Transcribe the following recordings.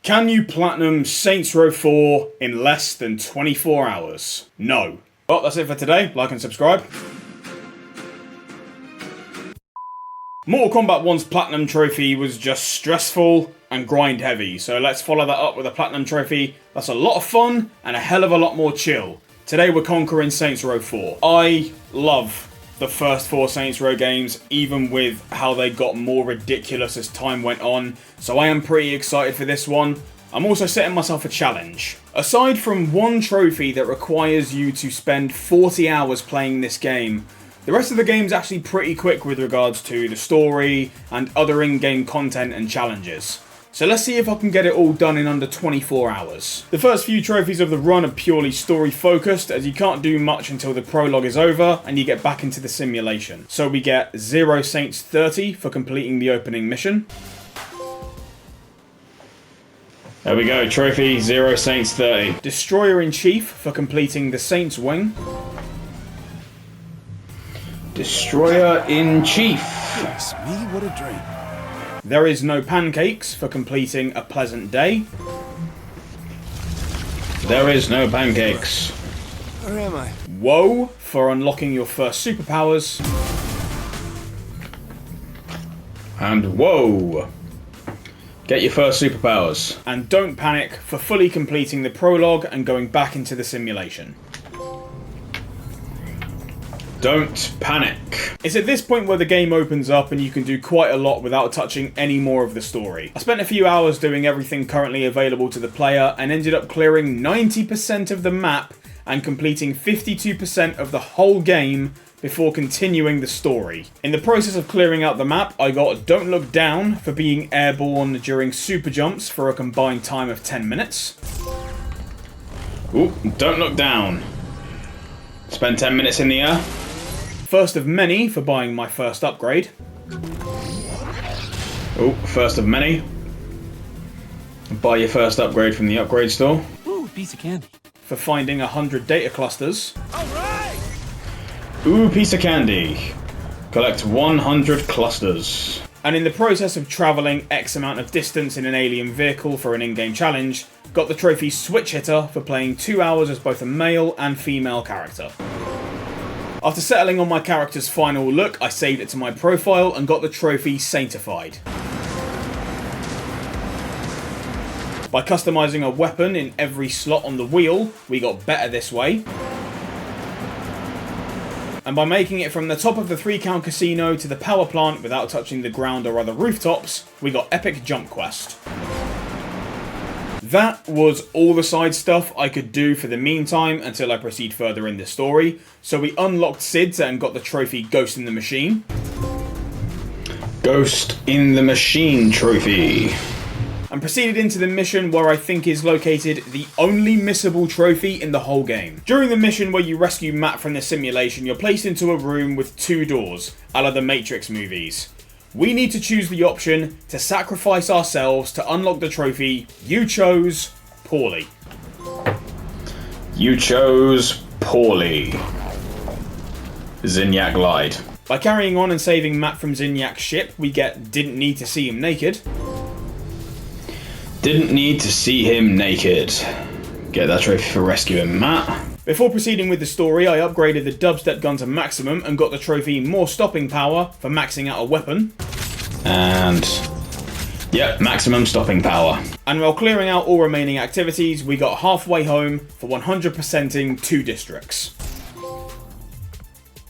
Can you platinum Saints Row 4 in less than 24 hours? No. Well, that's it for today. Like and subscribe. Mortal Kombat 1's Platinum Trophy was just stressful and grind heavy, so let's follow that up with a Platinum Trophy that's a lot of fun and a hell of a lot more chill. Today we're conquering Saints Row 4. I love the first 4 Saints Row games, even with how they got more ridiculous as time went on, so I am pretty excited for this one. I'm also setting myself a challenge. Aside from one trophy that requires you to spend 40 hours playing this game, the rest of the game's actually pretty quick with regards to the story and other in-game content and challenges. So let's see if I can get it all done in under 24 hours. The first few trophies of the run are purely story focused, as you can't do much until the prologue is over and you get back into the simulation. So we get 0 Saints 30 for completing the opening mission. There we go, trophy 0 Saints 30. Destroyer in Chief for completing the Saints Wing. Destroyer in Chief. Yes, me, what a dream. There is no pancakes for completing A Pleasant Day. There is no pancakes. Where am I? Whoa for unlocking your first superpowers. And whoa. Get your first superpowers. And Don't Panic for fully completing the prologue and going back into the simulation. Don't panic. It's at this point where the game opens up and you can do quite a lot without touching any more of the story. I spent a few hours doing everything currently available to the player and ended up clearing 90% of the map and completing 52% of the whole game before continuing the story. In the process of clearing out the map, I got Don't Look Down for being airborne during super jumps for a combined time of 10 minutes. Ooh, Don't Look Down. Spend 10 minutes in the air. First of Many for buying my first upgrade. Oh, first of many. Buy your first upgrade from the upgrade store. Ooh, piece of candy. For finding 100 data clusters. Alright! Ooh, piece of candy. Collect 100 clusters. And in the process of travelling X amount of distance in an alien vehicle for an in-game challenge, got the trophy Switch Hitter for playing 2 hours as both a male and female character. After settling on my character's final look, I saved it to my profile and got the trophy Saintified. By customising a weapon in every slot on the wheel, we got better this way. And by making it from the top of the 3-count casino to the power plant without touching the ground or other rooftops, we got Epic Jump Quest. That was all the side stuff I could do for the meantime until I proceed further in the story. So we unlocked Sid's and got the trophy Ghost in the Machine. Ghost in the Machine trophy. And proceeded into the mission where I think is located the only missable trophy in the whole game. During the mission where you rescue Matt from the simulation, you're placed into a room with 2 doors, a la the Matrix movies. We need to choose the option to sacrifice ourselves to unlock the trophy you chose poorly. You chose poorly. Zinyak lied. By carrying on and saving Matt from Zinyak's ship, we get Didn't Need to See Him Naked. Didn't need to see him naked. Get that trophy for rescuing Matt. Before proceeding with the story, I upgraded the dubstep gun to maximum and got the trophy More Stopping Power for maxing out a weapon. And yep, maximum stopping power. And while clearing out all remaining activities, we got halfway home for 100%ing 2 districts.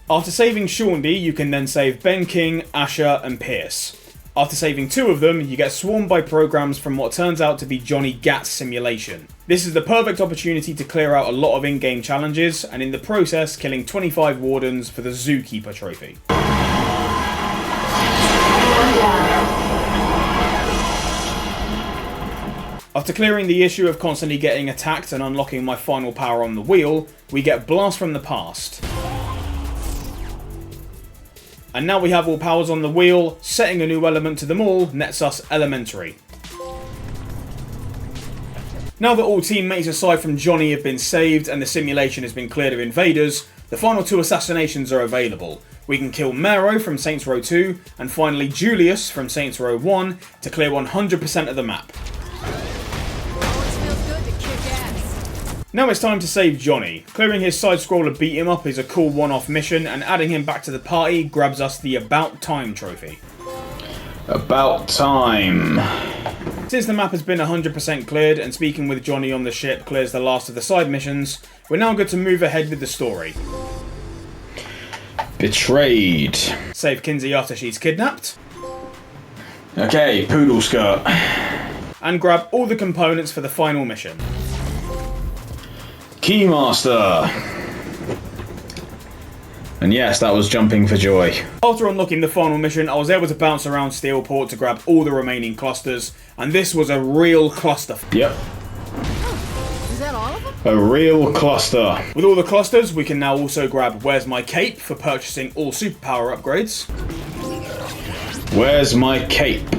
After saving Shaundy, you can then save Ben King, Asher and Pierce. After saving 2 of them, you get swarmed by programs from what turns out to be Johnny Gat's simulation. This is the perfect opportunity to clear out a lot of in-game challenges, and in the process, killing 25 wardens for the Zookeeper trophy. After clearing the issue of constantly getting attacked and unlocking my final power on the wheel, we get Blast from the Past. And now we have all powers on the wheel, setting a new element to them all nets us Elementary. Now that all teammates aside from Johnny have been saved and the simulation has been cleared of invaders, the final 2 assassinations are available. We can kill Mero from Saints Row 2 and finally Julius from Saints Row 1 to clear 100% of the map. Now it's time to save Johnny. Clearing his side-scroller beat him up is a cool one-off mission, and adding him back to the party grabs us the About Time trophy. About time. Since the map has been 100% cleared and speaking with Johnny on the ship clears the last of the side missions, we're now good to move ahead with the story. Betrayed. Save Kinsey after she's kidnapped. Okay, poodle skirt. And grab all the components for the final mission. Keymaster. And yes, that was jumping for joy. After unlocking the final mission, I was able to bounce around Steelport to grab all the remaining clusters, and this was a real cluster. Yep. Is that all of them? A real cluster. With all the clusters, we can now also grab Where's My Cape for purchasing all superpower upgrades. Where's My Cape?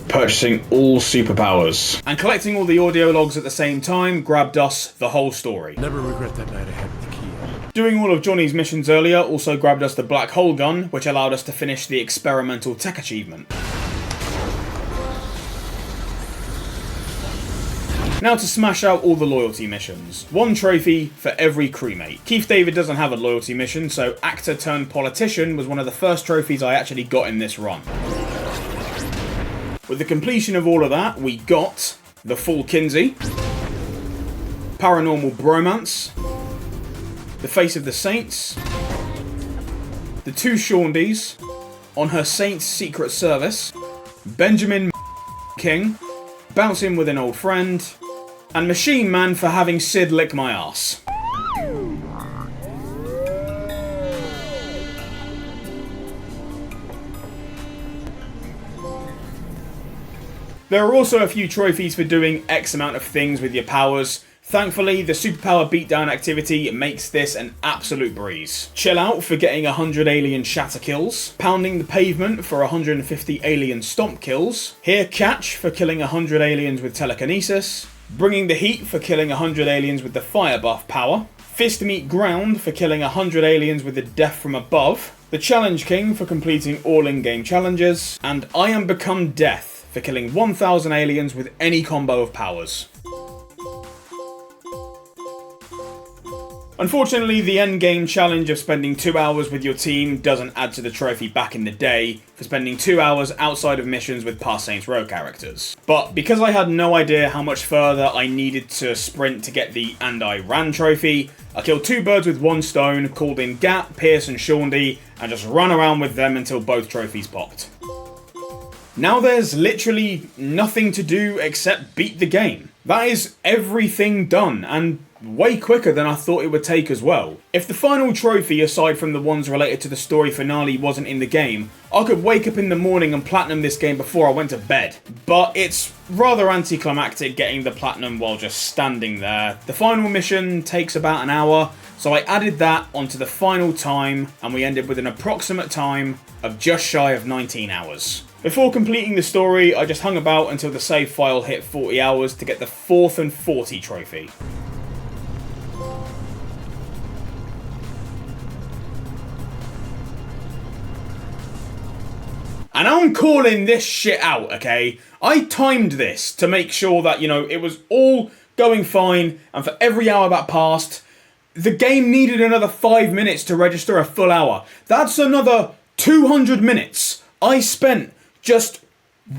Purchasing all superpowers. And collecting all the audio logs at the same time grabbed us the whole story. Never regret that night I had with the key. Doing all of Johnny's missions earlier also grabbed us the black hole gun, which allowed us to finish the experimental tech achievement. Now to smash out all the loyalty missions. One trophy for every crewmate. Keith David doesn't have a loyalty mission, so actor turned politician was one of the first trophies I actually got in this run. With the completion of all of that, we got the full Kinsey, Paranormal Bromance, the Face of the Saints, the two Shaundys, On Her Saint's Secret Service, Benjamin King, Bouncing with an Old Friend, and Machine Man for having Sid lick my ass. There are also a few trophies for doing X amount of things with your powers. Thankfully, the superpower beatdown activity makes this an absolute breeze. Chill Out for getting 100 alien shatter kills, Pounding the Pavement for 150 alien stomp kills, Here Catch for killing 100 aliens with telekinesis, Bringing the Heat for killing 100 aliens with the fire buff power, Fist Meet Ground for killing 100 aliens with the death from above, the Challenge King for completing all in-game challenges, and I Am Become Death for killing 1000 aliens with any combo of powers. Unfortunately, the endgame challenge of spending 2 hours with your team doesn't add to the trophy back in the day for spending 2 hours outside of missions with past Saints Row characters. But because I had no idea how much further I needed to sprint to get the And I Ran trophy, I killed 2 birds with 1 stone, called in Gat, Pierce and Shaundy, and just ran around with them until both trophies popped. Now there's literally nothing to do except beat the game. That is everything done, and way quicker than I thought it would take as well. If the final trophy, aside from the ones related to the story finale, wasn't in the game, I could wake up in the morning and platinum this game before I went to bed. But it's rather anticlimactic getting the platinum while just standing there. The final mission takes about an hour, so I added that onto the final time, and we ended with an approximate time of just shy of 19 hours. Before completing the story, I just hung about until the save file hit 40 hours to get the 4th and 40 trophy. And I'm calling this shit out, okay? I timed this to make sure that, it was all going fine, and for every hour that passed, the game needed another 5 minutes to register a full hour. That's another 200 minutes I spent just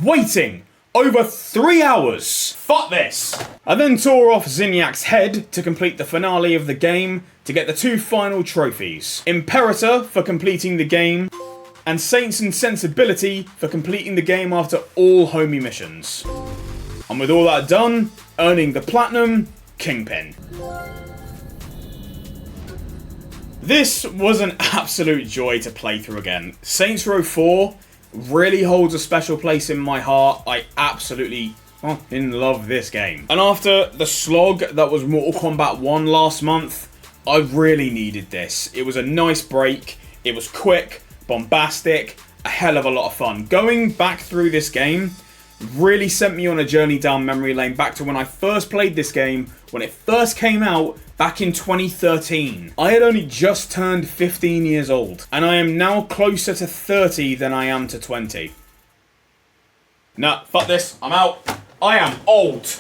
waiting over 3 hours. Fuck this. I then tore off Zinniac's head to complete the finale of the game to get the 2 final trophies. Imperator for completing the game, and Saints and Sensibility for completing the game after all homie missions. And with all that done, earning the platinum Kingpin. This was an absolute joy to play through again. Saints Row 4 really holds a special place in my heart. I absolutely love this game. And after the slog that was Mortal Kombat 1 last month, I really needed this. It was a nice break. It was quick, bombastic, a hell of a lot of fun. Going back through this game really sent me on a journey down memory lane back to when I first played this game, when it first came out back in 2013. I had only just turned 15 years old, and I am now closer to 30 than I am to 20. Nah, fuck this, I'm out. I am old.